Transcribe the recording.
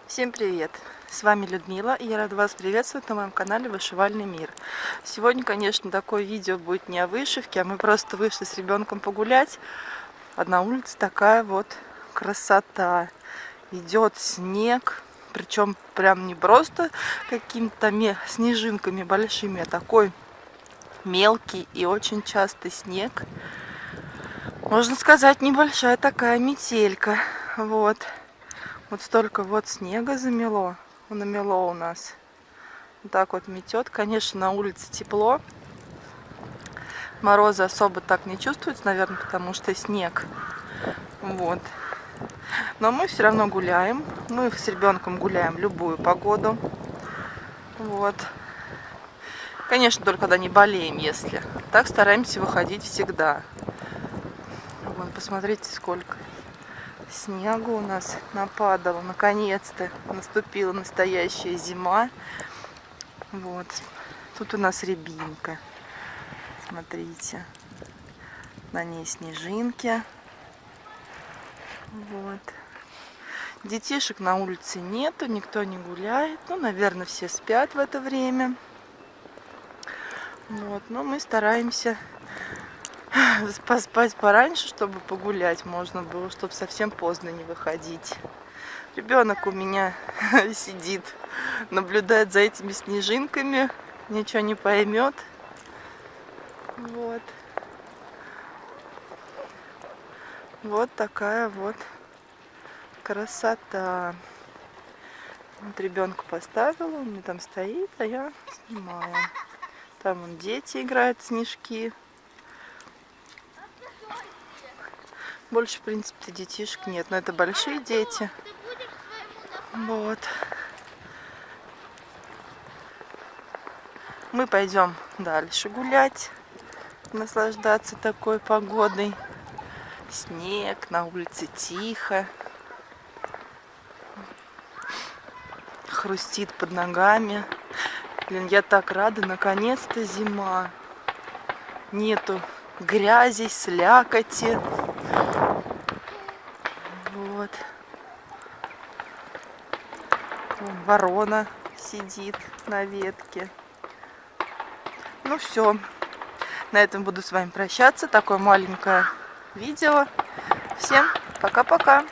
Всем привет! С вами Людмила, и я рада вас приветствовать на моем канале Вышивальный мир. Сегодня, конечно, такое видео будет не о вышивке, а мы просто вышли с ребенком погулять. А на улице такая вот красота. Идет снег, причем прям не просто какими-то снежинками большими, а такой мелкий и очень частый снег. Можно сказать, небольшая такая метелька. Вот столько вот снега замело. Намело у нас. Вот так вот метет. Конечно, на улице тепло. Морозы особо так не чувствуются, наверное, потому что снег. Вот. Но мы все равно гуляем. Мы с ребенком гуляем в любую погоду. Вот. Конечно, только когда не болеем, если. Так стараемся выходить всегда. Вот, посмотрите, сколько снегу у нас нападало. Наконец-то наступила настоящая зима. Вот. Тут у нас рябинка. Смотрите. На ней снежинки. Вот. Детишек на улице нету, никто не гуляет. Ну, наверное, все спят в это время. Вот. Но мы стараемся поспать пораньше, чтобы погулять можно было, чтобы совсем поздно не выходить. Ребенок у меня сидит, наблюдает за этими снежинками, ничего не поймет. Вот. Вот такая вот красота. Вот ребенку поставила, он мне там стоит, а я снимаю. Там вон дети играют в снежки. Больше, в принципе, детишек нет, но это большие дети. Вот. Мы пойдем дальше гулять, наслаждаться такой погодой. Снег, на улице тихо. Хрустит под ногами. Блин, я так рада, наконец-то зима. Нету грязи, слякоти. Вот. Вон ворона сидит на ветке. Ну все. На этом буду с вами прощаться. Такое маленькое видео. Всем пока-пока.